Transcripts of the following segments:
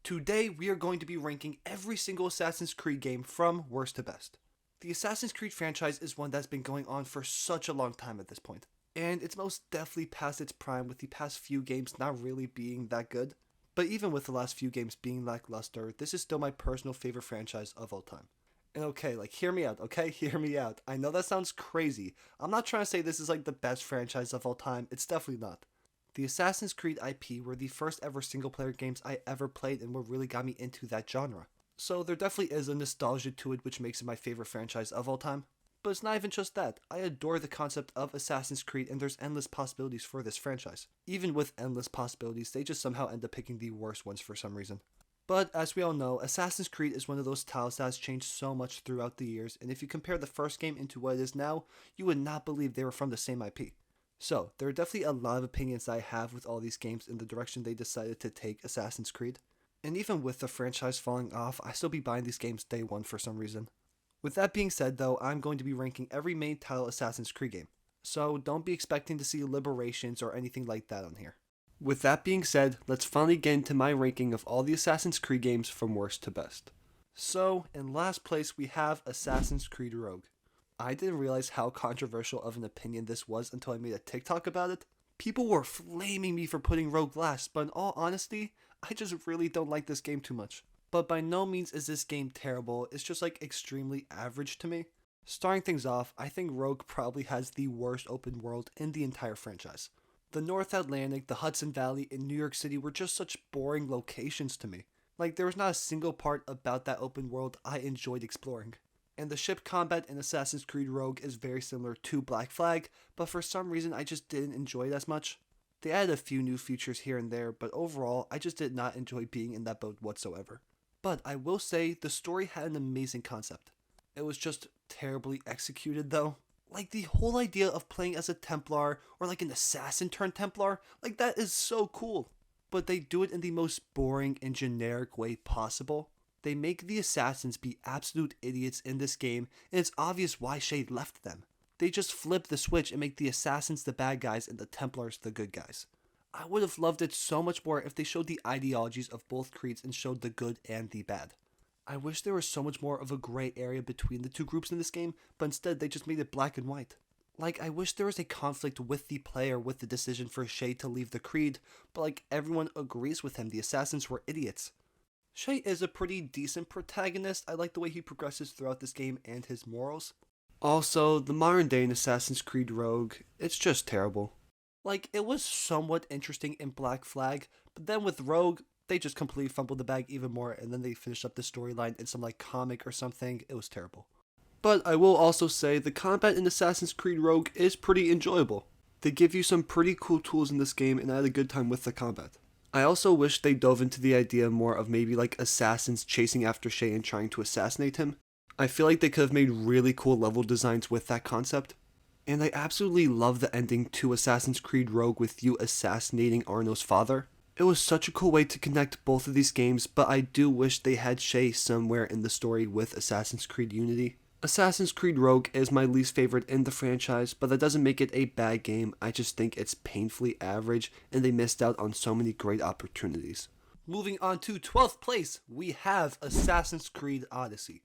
Today we are going to be ranking every single Assassin's Creed game from worst to best. The Assassin's Creed franchise is one that's been going on for such a long time at this point, and it's most definitely past its prime with the past few games not really being that good. But even with the last few games being lackluster, this is still my personal favorite franchise of all time. And okay, hear me out, okay? Hear me out. I know that sounds crazy. I'm not trying to say this is the best franchise of all time, it's definitely not. The Assassin's Creed IP were the first ever single player games I ever played and what really got me into that genre. So there definitely is a nostalgia to it which makes it my favorite franchise of all time. But it's not even just that. I adore the concept of Assassin's Creed and there's endless possibilities for this franchise. Even with endless possibilities, they just somehow end up picking the worst ones for some reason. But as we all know, Assassin's Creed is one of those titles that has changed so much throughout the years, and if you compare the first game into what it is now, you would not believe they were from the same IP. So, there are definitely a lot of opinions that I have with all these games in the direction they decided to take Assassin's Creed. And even with the franchise falling off, I still be buying these games day one for some reason. With that being said though, I'm going to be ranking every main title Assassin's Creed game. So don't be expecting to see Liberations or anything like that on here. With that being said, let's finally get into my ranking of all the Assassin's Creed games from worst to best. So, in last place we have Assassin's Creed Rogue. I didn't realize how controversial of an opinion this was until I made a TikTok about it. People were flaming me for putting Rogue last, but in all honesty, I just really don't like this game too much. But by no means is this game terrible, it's just extremely average to me. Starting things off, I think Rogue probably has the worst open world in the entire franchise. The North Atlantic, the Hudson Valley, and New York City were just such boring locations to me. There was not a single part about that open world I enjoyed exploring. And the ship combat in Assassin's Creed Rogue is very similar to Black Flag, but for some reason I just didn't enjoy it as much. They added a few new features here and there, but overall I just did not enjoy being in that boat whatsoever. But I will say the story had an amazing concept. It was just terribly executed though. The whole idea of playing as a Templar or an assassin turned Templar, that is so cool. But they do it in the most boring and generic way possible. They make the assassins be absolute idiots in this game, and it's obvious why Shay left them. They just flip the switch and make the assassins the bad guys and the Templars the good guys. I would have loved it so much more if they showed the ideologies of both creeds and showed the good and the bad. I wish there was so much more of a gray area between the two groups in this game, but instead they just made it black and white. I wish there was a conflict with the player with the decision for Shay to leave the creed, but everyone agrees with him, the assassins were idiots. Shay is a pretty decent protagonist. I like the way he progresses throughout this game and his morals. Also, the modern day in Assassin's Creed Rogue, it's just terrible. It was somewhat interesting in Black Flag, but then with Rogue, they just completely fumbled the bag even more, and then they finished up the storyline in some comic or something. It was terrible. But I will also say the combat in Assassin's Creed Rogue is pretty enjoyable. They give you some pretty cool tools in this game, and I had a good time with the combat. I also wish they dove into the idea more of maybe assassins chasing after Shay and trying to assassinate him. I feel like they could have made really cool level designs with that concept. And I absolutely love the ending to Assassin's Creed Rogue with you assassinating Arno's father. It was such a cool way to connect both of these games, but I do wish they had Shay somewhere in the story with Assassin's Creed Unity. Assassin's Creed Rogue is my least favorite in the franchise, but that doesn't make it a bad game. I just think it's painfully average, and they missed out on so many great opportunities. Moving on to 12th place, we have Assassin's Creed Odyssey.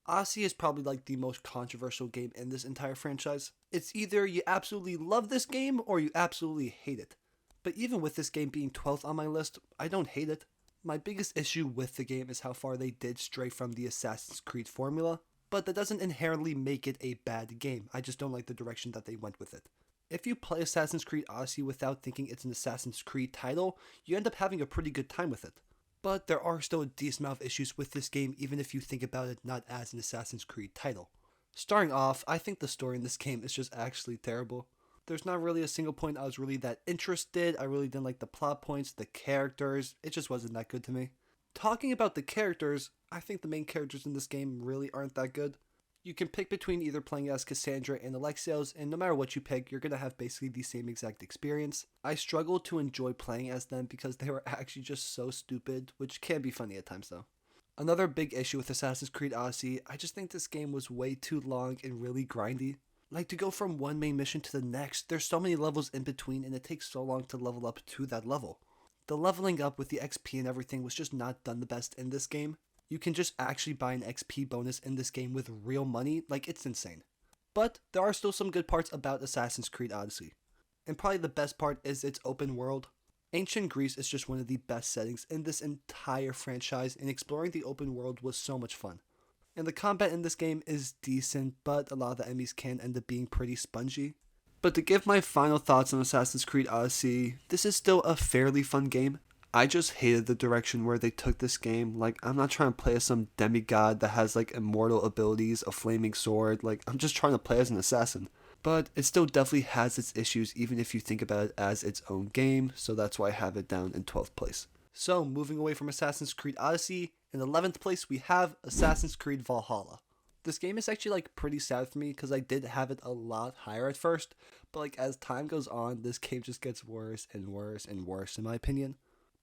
Odyssey is probably the most controversial game in this entire franchise. It's either you absolutely love this game or you absolutely hate it. But even with this game being 12th on my list, I don't hate it. My biggest issue with the game is how far they did stray from the Assassin's Creed formula. But that doesn't inherently make it a bad game. I just don't like the direction that they went with it. If you play Assassin's Creed Odyssey without thinking it's an Assassin's Creed title, you end up having a pretty good time with it. But there are still a decent amount of issues with this game even if you think about it not as an Assassin's Creed title. Starting off, I think the story in this game is just actually terrible. There's not really a single point I was really that interested. I really didn't like the plot points, the characters. It just wasn't that good to me. Talking about the characters, I think the main characters in this game really aren't that good. You can pick between either playing as Cassandra and Alexios, and no matter what you pick, you're going to have basically the same exact experience. I struggled to enjoy playing as them because they were actually just so stupid, which can be funny at times though. Another big issue with Assassin's Creed Odyssey, I just think this game was way too long and really grindy. To go from one main mission to the next, there's so many levels in between and it takes so long to level up to that level. The leveling up with the XP and everything was just not done the best in this game. You can just actually buy an XP bonus in this game with real money, like it's insane. But there are still some good parts about Assassin's Creed Odyssey. And probably the best part is its open world. Ancient Greece is just one of the best settings in this entire franchise, and exploring the open world was so much fun. And the combat in this game is decent, but a lot of the enemies can end up being pretty spongy. But to give my final thoughts on Assassin's Creed Odyssey, this is still a fairly fun game. I just hated the direction where they took this game. Like, I'm not trying to play as some demigod that has like immortal abilities, a flaming sword. Like, I'm just trying to play as an assassin. But it still definitely has its issues even if you think about it as its own game, so that's why I have it down in 12th place. So, moving away from Assassin's Creed Odyssey, in 11th place we have Assassin's Creed Valhalla. This game is actually like pretty sad for me because I did have it a lot higher at first, but like as time goes on, this game just gets worse and worse and worse in my opinion.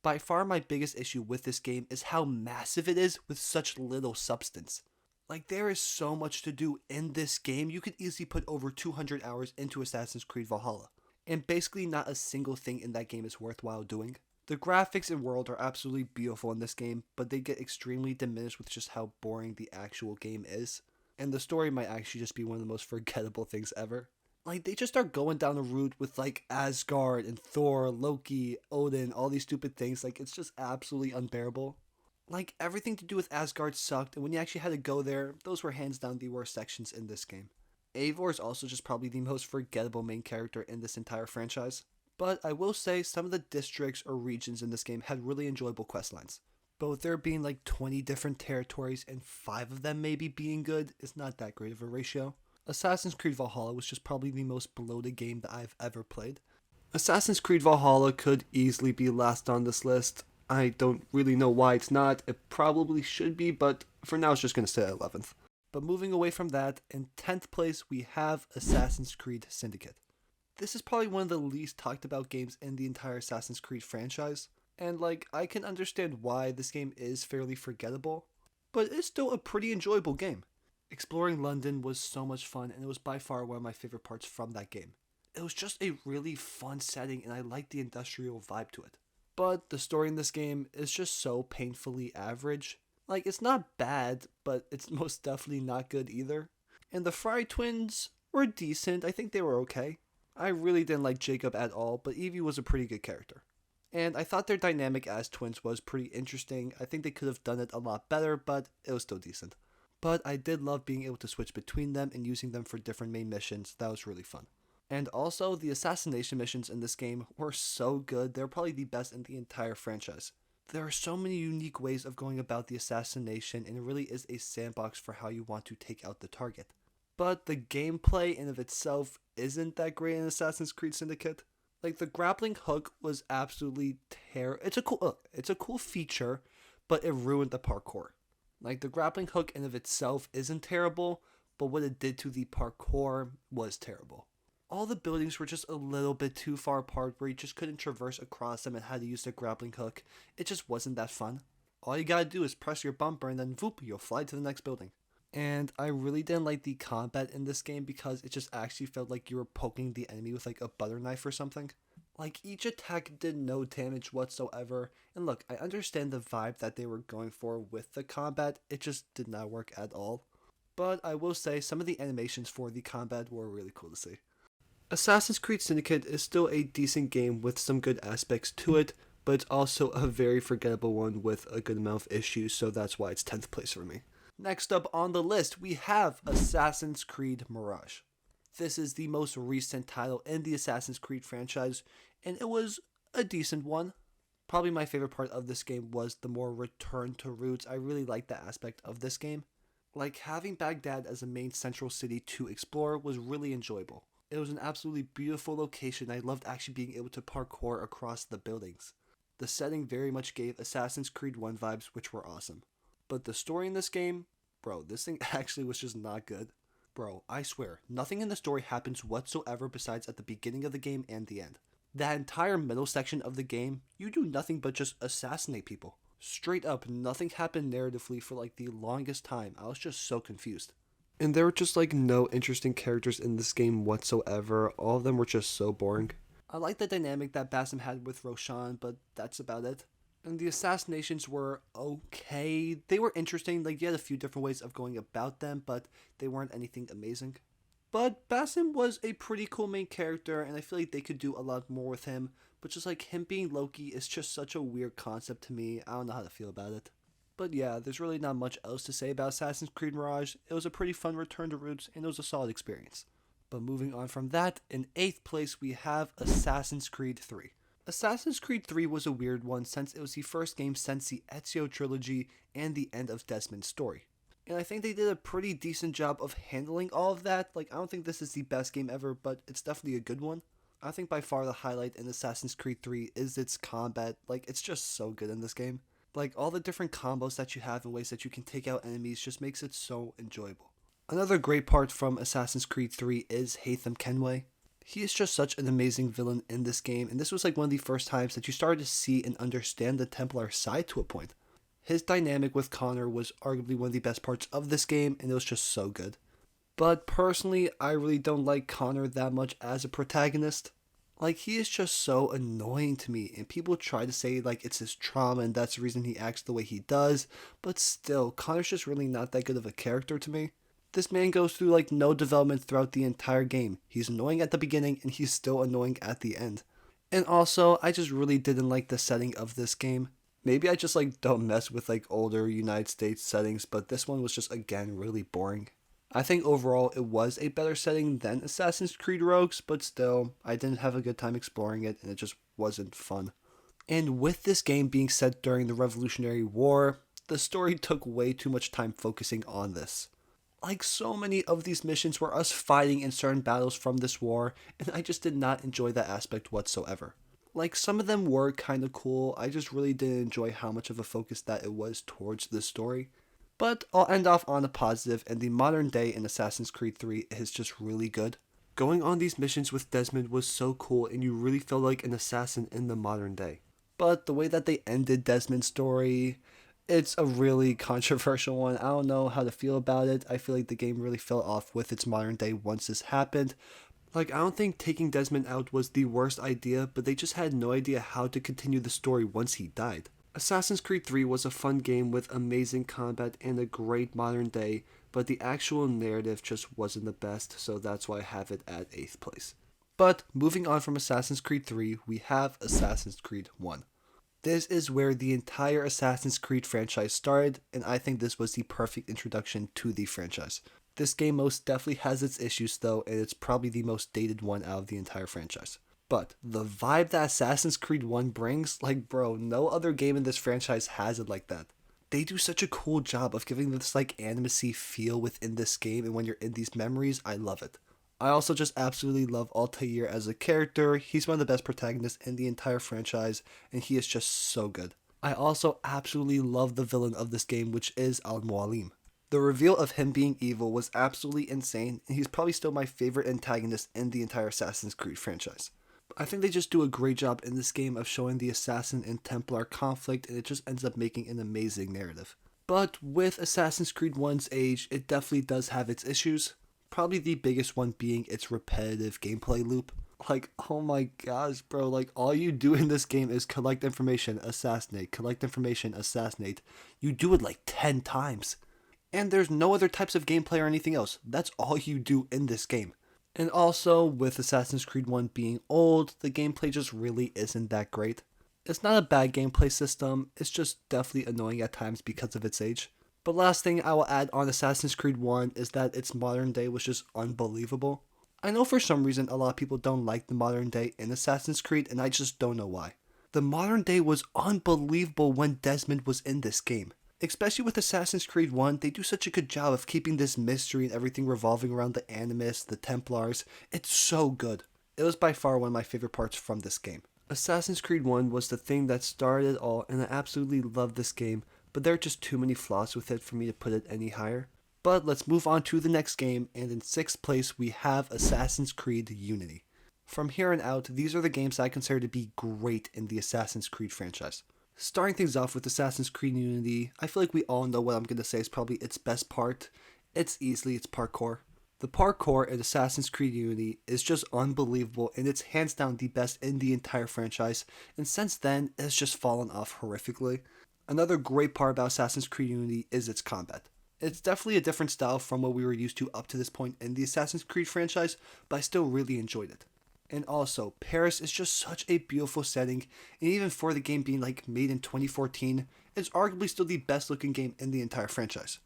By far my biggest issue with this game is how massive it is with such little substance. Like, there is so much to do in this game. You could easily put over 200 hours into Assassin's Creed Valhalla, and basically not a single thing in that game is worthwhile doing. The graphics and world are absolutely beautiful in this game, but they get extremely diminished with just how boring the actual game is. And the story might actually just be one of the most forgettable things ever. Like, they just start going down a route with like Asgard and Thor, Loki, Odin, all these stupid things. Like, it's just absolutely unbearable. Like, everything to do with Asgard sucked, and when you actually had to go there, those were hands down the worst sections in this game. Eivor is also just probably the most forgettable main character in this entire franchise. But I will say some of the districts or regions in this game had really enjoyable questlines. But with there being like 20 different territories and 5 of them maybe being good is not that great of a ratio. Assassin's Creed Valhalla was just probably the most bloated game that I've ever played. Assassin's Creed Valhalla could easily be last on this list. I don't really know why it's not. It probably should be, but for now it's just going to stay at 11th. But moving away from that, in 10th place we have Assassin's Creed Syndicate. This is probably one of the least talked about games in the entire Assassin's Creed franchise. And like, I can understand why this game is fairly forgettable, but it's still a pretty enjoyable game. Exploring London was so much fun, and it was by far one of my favorite parts from that game. It was just a really fun setting, and I liked the industrial vibe to it. But the story in this game is just so painfully average. Like, it's not bad, but it's most definitely not good either. And the Fry twins were decent. I think they were okay. I really didn't like Jacob at all, but Evie was a pretty good character. And I thought their dynamic as twins was pretty interesting. I think they could have done it a lot better, but it was still decent. But I did love being able to switch between them and using them for different main missions. That was really fun. And also, the assassination missions in this game were so good. They're probably the best in the entire franchise. There are so many unique ways of going about the assassination, and it really is a sandbox for how you want to take out the target. But the gameplay in of itself isn't that great in Assassin's Creed Syndicate. Like, the grappling hook was absolutely terrible. It's a cool feature, but it ruined the parkour. Like, the grappling hook in of itself isn't terrible, but what it did to the parkour was terrible. All the buildings were just a little bit too far apart where you just couldn't traverse across them and had to use the grappling hook. It just wasn't that fun. All you gotta do is press your bumper and then whoop, you'll fly to the next building. And I really didn't like the combat in this game because it just actually felt like you were poking the enemy with like a butter knife or something. Like, each attack did no damage whatsoever. And look, I understand the vibe that they were going for with the combat. It just did not work at all. But I will say some of the animations for the combat were really cool to see. Assassin's Creed Syndicate is still a decent game with some good aspects to it, but it's also a very forgettable one with a good amount of issues, so that's why it's 10th place for me. Next up on the list, we have Assassin's Creed Mirage. This is the most recent title in the Assassin's Creed franchise, and it was a decent one. Probably my favorite part of this game was the more return to roots. I really liked that aspect of this game. Like, having Baghdad as a main central city to explore was really enjoyable. It was an absolutely beautiful location. I loved actually being able to parkour across the buildings. The setting very much gave Assassin's Creed 1 vibes, which were awesome. But the story in this game, bro, this thing actually was just not good. Bro, I swear, nothing in the story happens whatsoever besides at the beginning of the game and the end. That entire middle section of the game, you do nothing but just assassinate people. Straight up, nothing happened narratively for like the longest time. I was just so confused. And there were just like no interesting characters in this game whatsoever. All of them were just so boring. I like the dynamic that Basim had with Roshan, but that's about it. And the assassinations were okay. They were interesting, like you had a few different ways of going about them, but they weren't anything amazing. But Basim was a pretty cool main character, and I feel like they could do a lot more with him. But just like him being Loki is just such a weird concept to me. I don't know how to feel about it. But yeah, there's really not much else to say about Assassin's Creed Mirage. It was a pretty fun return to roots, and it was a solid experience. But moving on from that, in 8th place we have Assassin's Creed 3. Assassin's Creed 3 was a weird one since it was the first game since the Ezio trilogy and the end of Desmond's story. And I think they did a pretty decent job of handling all of that. Like, I don't think this is the best game ever, but it's definitely a good one. I think by far the highlight in Assassin's Creed 3 is its combat. Like, it's just so good in this game. Like, all the different combos that you have and ways that you can take out enemies just makes it so enjoyable. Another great part from Assassin's Creed 3 is Haytham Kenway. He is just such an amazing villain in this game, and this was like one of the first times that you started to see and understand the Templar side to a point. His dynamic with Connor was arguably one of the best parts of this game, and it was just so good. But personally, I really don't like Connor that much as a protagonist. Like, he is just so annoying to me, and people try to say like it's his trauma and that's the reason he acts the way he does, but still, Connor's just really not that good of a character to me. This man goes through like no development throughout the entire game. He's annoying at the beginning and he's still annoying at the end. And also, I just really didn't like the setting of this game. Maybe I just like don't mess with like older United States settings, but this one was just again really boring. I think overall it was a better setting than Assassin's Creed Rogues, but still, I didn't have a good time exploring it and it just wasn't fun. And with this game being set during the Revolutionary War, the story took way too much time focusing on this. Like, so many of these missions were us fighting in certain battles from this war, and I just did not enjoy that aspect whatsoever. Like, some of them were kind of cool, I just really didn't enjoy how much of a focus that it was towards the story. But I'll end off on a positive, and the modern day in Assassin's Creed 3 is just really good. Going on these missions with Desmond was so cool, and you really felt like an assassin in the modern day. But the way that they ended Desmond's story, it's a really controversial one. I don't know how to feel about it. I feel like the game really fell off with its modern day once this happened. Like, I don't think taking Desmond out was the worst idea, but they just had no idea how to continue the story once he died. Assassin's Creed 3 was a fun game with amazing combat and a great modern day, but the actual narrative just wasn't the best, so that's why I have it at 8th place. But moving on from Assassin's Creed 3, we have Assassin's Creed 1. This is where the entire Assassin's Creed franchise started, and I think this was the perfect introduction to the franchise. This game most definitely has its issues though, and it's probably the most dated one out of the entire franchise. But the vibe that Assassin's Creed 1 brings, like bro, no other game in this franchise has it like that. They do such a cool job of giving this like animacy feel within this game, and when you're in these memories, I love it. I also just absolutely love Altair as a character. He's one of the best protagonists in the entire franchise, and he is just so good. I also absolutely love the villain of this game, which is Al-Mualim. The reveal of him being evil was absolutely insane, and he's probably still my favorite antagonist in the entire Assassin's Creed franchise. I think they just do a great job in this game of showing the Assassin and Templar conflict, and it just ends up making an amazing narrative. But with Assassin's Creed 1's age, it definitely does have its issues. Probably the biggest one being its repetitive gameplay loop. Like, oh my gosh, bro, like, all you do in this game is collect information, assassinate, collect information, assassinate. You do it like 10 times. And there's no other types of gameplay or anything else. That's all you do in this game. And also, with Assassin's Creed 1 being old, the gameplay just really isn't that great. It's not a bad gameplay system, it's just definitely annoying at times because of its age. But last thing I will add on Assassin's Creed 1 is that its modern day was just unbelievable. I know for some reason a lot of people don't like the modern day in Assassin's Creed, and I just don't know why. The modern day was unbelievable when Desmond was in this game. Especially with Assassin's Creed 1, they do such a good job of keeping this mystery and everything revolving around the Animists, the Templars. It's so good. It was by far one of my favorite parts from this game. Assassin's Creed 1 was the thing that started it all, and I absolutely love this game, but there are just too many flaws with it for me to put it any higher. But let's move on to the next game, and in 6th place we have Assassin's Creed Unity. From here on out, these are the games I consider to be great in the Assassin's Creed franchise. Starting things off with Assassin's Creed Unity, I feel like we all know what I'm going to say is probably its best part. It's easily its parkour. The parkour in Assassin's Creed Unity is just unbelievable, and it's hands down the best in the entire franchise, and since then, it's just fallen off horrifically. Another great part about Assassin's Creed Unity is its combat. It's definitely a different style from what we were used to up to this point in the Assassin's Creed franchise, but I still really enjoyed it. And also, Paris is just such a beautiful setting, and even for the game being made in 2014, it's arguably still the best looking game in the entire franchise.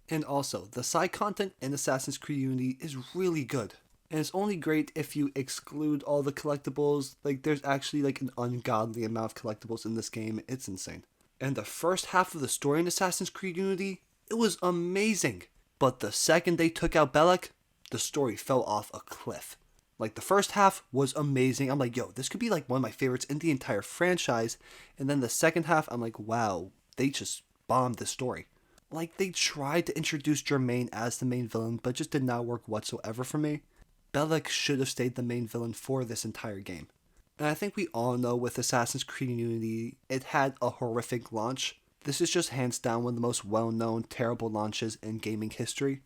And also, the side content in Assassin's Creed Unity is really good. And it's only great if you exclude all the collectibles. There's actually an ungodly amount of collectibles in this game. It's insane. And the first half of the story in Assassin's Creed Unity, it was amazing. But the second they took out Bellic, the story fell off a cliff. The first half was amazing. I'm like, yo, this could be one of my favorites in the entire franchise. And then the second half, I'm like, wow, they just bombed the story. They tried to introduce Germain as the main villain, but just did not work whatsoever for me. Bellic should have stayed the main villain for this entire game. And I think we all know with Assassin's Creed Unity, it had a horrific launch. This is just hands down one of the most well-known terrible launches in gaming history.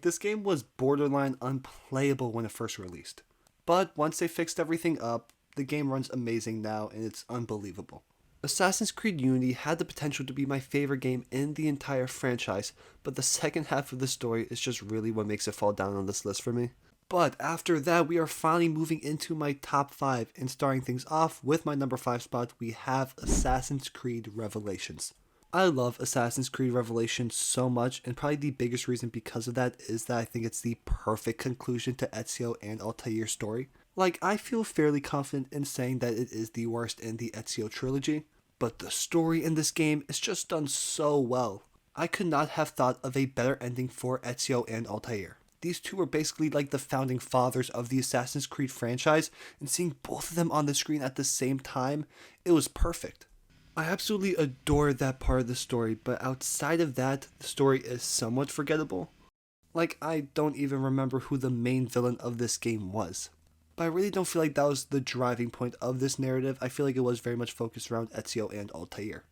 This game was borderline unplayable when it first released. But once they fixed everything up, the game runs amazing now, and it's unbelievable. Assassin's Creed Unity had the potential to be my favorite game in the entire franchise, but the second half of the story is just really what makes it fall down on this list for me. But after that, we are finally moving into my top 5, and starting things off with my number 5 spot, we have Assassin's Creed Revelations. I love Assassin's Creed Revelations so much, and probably the biggest reason because of that is that I think it's the perfect conclusion to Ezio and Altair's story. I feel fairly confident in saying that it is the worst in the Ezio trilogy. But the story in this game is just done so well. I could not have thought of a better ending for Ezio and Altair. These two are basically the founding fathers of the Assassin's Creed franchise, and seeing both of them on the screen at the same time, it was perfect. I absolutely adore that part of the story, but outside of that, the story is somewhat forgettable. I don't even remember who the main villain of this game was. But I really don't feel like that was the driving point of this narrative. I feel like it was very much focused around Ezio and Altair.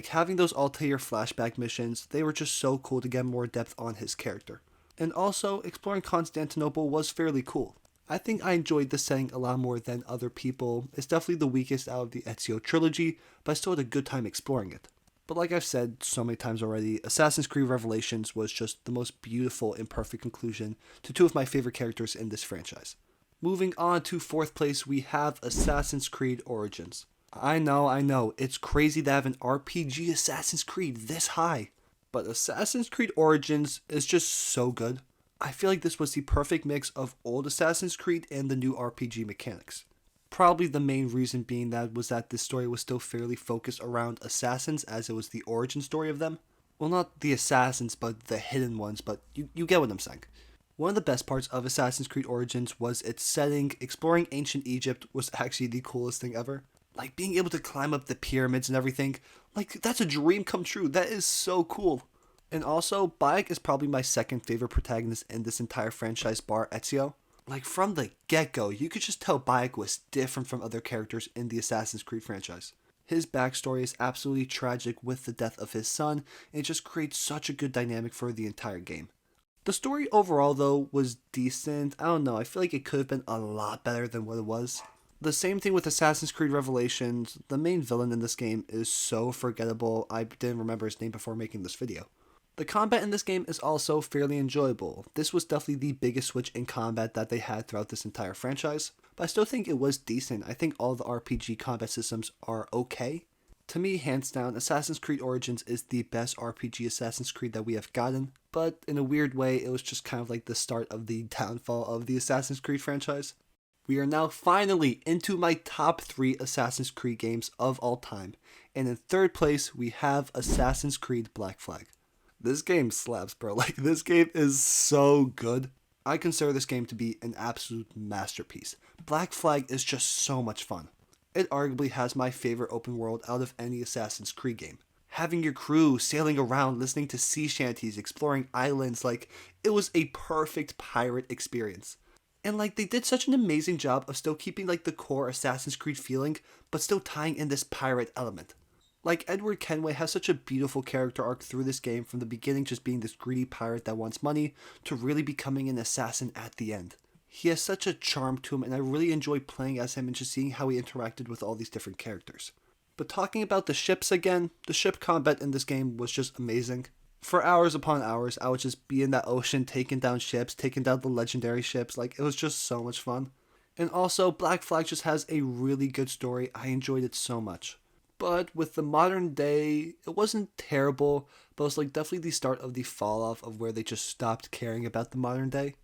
Having those Altair flashback missions, they were just so cool to get more depth on his character. And also, exploring Constantinople was fairly cool. I think I enjoyed the setting a lot more than other people. It's definitely the weakest out of the Ezio trilogy, but I still had a good time exploring it. But like I've said so many times already, Assassin's Creed Revelations was just the most beautiful and perfect conclusion to two of my favorite characters in this franchise. Moving on to 4th place, we have Assassin's Creed Origins. I know, it's crazy to have an RPG Assassin's Creed this high. But Assassin's Creed Origins is just so good. I feel like this was the perfect mix of old Assassin's Creed and the new RPG mechanics. Probably the main reason being that was that this story was still fairly focused around assassins, as it was the origin story of them. Well, not the assassins, but the hidden ones, but you get what I'm saying. One of the best parts of Assassin's Creed Origins was its setting. Exploring ancient Egypt was actually the coolest thing ever. Being able to climb up the pyramids and everything. That's a dream come true. That is so cool. And also, Bayek is probably my second favorite protagonist in this entire franchise bar Ezio. From the get-go, you could just tell Bayek was different from other characters in the Assassin's Creed franchise. His backstory is absolutely tragic with the death of his son, and it just creates such a good dynamic for the entire game. The story overall, though, was decent. I don't know, I feel like it could have been a lot better than what it was. The same thing with Assassin's Creed Revelations. The main villain in this game is so forgettable, I didn't remember his name before making this video. The combat in this game is also fairly enjoyable. This was definitely the biggest switch in combat that they had throughout this entire franchise, but I still think it was decent. I think all the RPG combat systems are okay. To me, hands down, Assassin's Creed Origins is the best RPG Assassin's Creed that we have gotten, but in a weird way, it was just kind of like the start of the downfall of the Assassin's Creed franchise. We are now finally into my top 3 Assassin's Creed games of all time, and in 3rd place, we have Assassin's Creed Black Flag. This game slaps, bro. This game is so good. I consider this game to be an absolute masterpiece. Black Flag is just so much fun. It arguably has my favorite open world out of any Assassin's Creed game. Having your crew sailing around, listening to sea shanties, exploring islands, it was a perfect pirate experience. And they did such an amazing job of still keeping the core Assassin's Creed feeling, but still tying in this pirate element. Like, Edward Kenway has such a beautiful character arc through this game, from the beginning just being this greedy pirate that wants money, to really becoming an assassin at the end. He has such a charm to him, and I really enjoyed playing as him and just seeing how he interacted with all these different characters. But talking about the ships again, the ship combat in this game was just amazing. For hours upon hours, I would just be in that ocean taking down ships, taking down the legendary ships. Like, it was just so much fun. And also, Black Flag just has a really good story. I enjoyed it so much. But with the modern day, it wasn't terrible, but it was like definitely the start of the fall off of where they just stopped caring about the modern day.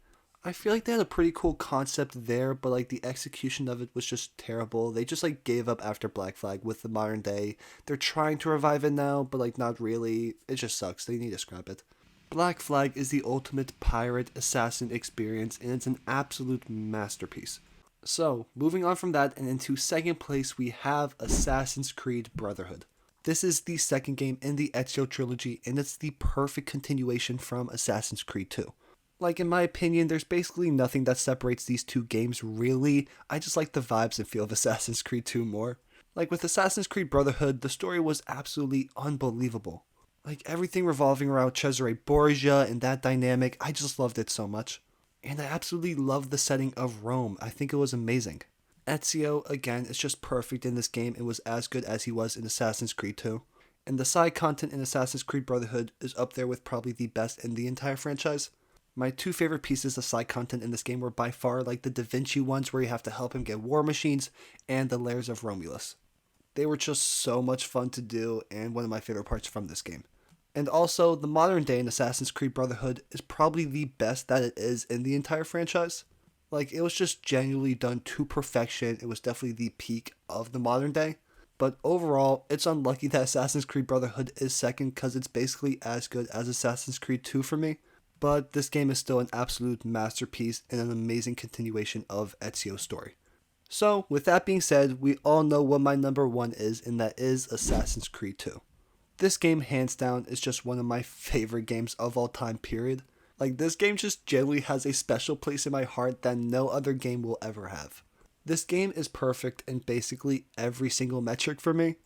I feel like they had a pretty cool concept there, but like the execution of it was just terrible. They just like gave up after Black Flag with the modern day. They're trying to revive it now, but like not really. It just sucks. They need to scrap it. Black Flag is the ultimate pirate assassin experience, and it's an absolute masterpiece. So, moving on from that and into second place, we have Assassin's Creed Brotherhood. This is the second game in the Ezio trilogy, and it's the perfect continuation from Assassin's Creed 2. Like, in my opinion, there's basically nothing that separates these two games, really. I just like the vibes and feel of Assassin's Creed 2 more. Like, with Assassin's Creed Brotherhood, the story was absolutely unbelievable. Like, everything revolving around Cesare Borgia and that dynamic, I just loved it so much. And I absolutely loved the setting of Rome. I think it was amazing. Ezio, again, is just perfect in this game and was as good as he was in Assassin's Creed 2. And the side content in Assassin's Creed Brotherhood is up there with probably the best in the entire franchise. My two favorite pieces of side content in this game were by far like the Da Vinci ones where you have to help him get war machines, and the Lairs of Romulus. They were just so much fun to do and one of my favorite parts from this game. And also, the modern day in Assassin's Creed Brotherhood is probably the best that it is in the entire franchise. Like, it was just genuinely done to perfection. It was definitely the peak of the modern day. But overall, it's unlucky that Assassin's Creed Brotherhood is second because it's basically as good as Assassin's Creed 2 for me. But this game is still an absolute masterpiece and an amazing continuation of Ezio's story. So, with that being said, we all know what my number one is, and that is Assassin's Creed 2. This game, hands down, is just one of my favorite games of all time, period. Like, this game just generally has a special place in my heart that no other game will ever have. This game is perfect in basically every single metric for me.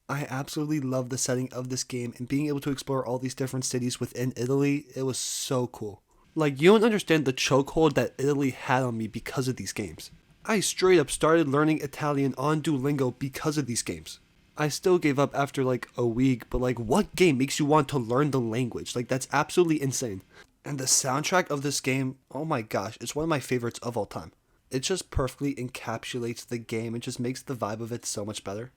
I absolutely love the setting of this game, and being able to explore all these different cities within Italy, it was so cool. Like, you don't understand the chokehold that Italy had on me because of these games. I straight up started learning Italian on Duolingo because of these games. I still gave up after like a week, but like, what game makes you want to learn the language? Like, that's absolutely insane. And the soundtrack of this game, oh my gosh, it's one of my favorites of all time. It just perfectly encapsulates the game and just makes the vibe of it so much better.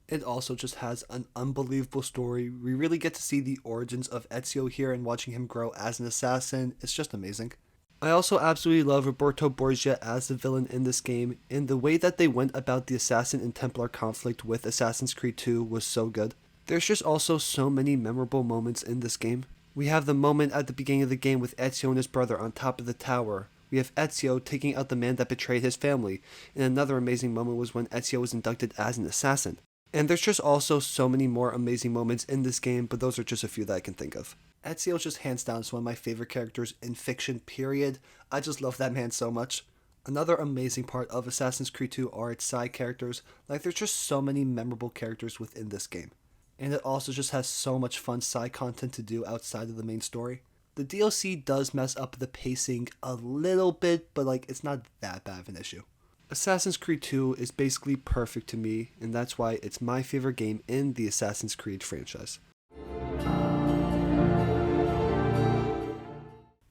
It also just has an unbelievable story. We really get to see the origins of Ezio here and watching him grow as an assassin. It's just amazing. I also absolutely love Roberto Borgia as the villain in this game, and the way that they went about the Assassin and Templar conflict with Assassin's Creed 2 was so good. There's just also so many memorable moments in this game. We have the moment at the beginning of the game with Ezio and his brother on top of the tower. We have Ezio taking out the man that betrayed his family, and another amazing moment was when Ezio was inducted as an assassin. And there's just also so many more amazing moments in this game, but those are just a few that I can think of. Ezio is just hands down one of my favorite characters in fiction, period. I just love that man so much. Another amazing part of Assassin's Creed 2 are its side characters. Like, there's just so many memorable characters within this game. And it also just has so much fun side content to do outside of the main story. The DLC does mess up the pacing a little bit, but like, it's not that bad of an issue. Assassin's Creed 2 is basically perfect to me, and that's why it's my favorite game in the Assassin's Creed franchise.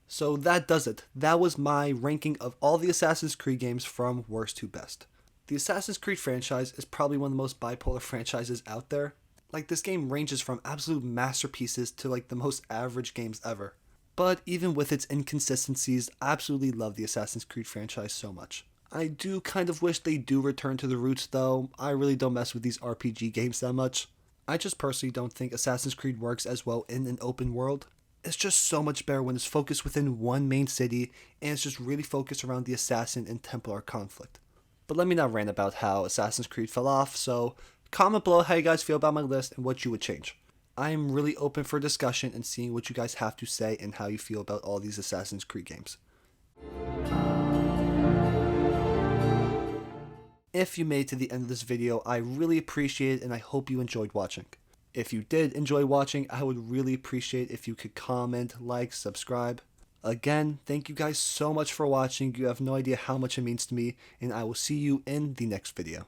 So that does it. That was my ranking of all the Assassin's Creed games from worst to best. The Assassin's Creed franchise is probably one of the most bipolar franchises out there. Like, this game ranges from absolute masterpieces to like the most average games ever. But even with its inconsistencies, I absolutely love the Assassin's Creed franchise so much. I do kind of wish they do return to the roots though. I really don't mess with these RPG games that much. I just personally don't think Assassin's Creed works as well in an open world. It's just so much better when it's focused within one main city and it's just really focused around the Assassin and Templar conflict. But let me not rant about how Assassin's Creed fell off, so comment below how you guys feel about my list and what you would change. I am really open for discussion and seeing what you guys have to say and how you feel about all these Assassin's Creed games. If you made it to the end of this video, I really appreciate it and I hope you enjoyed watching. If you did enjoy watching, I would really appreciate if you could comment, like, subscribe. Again, thank you guys so much for watching. You have no idea how much it means to me, and I will see you in the next video.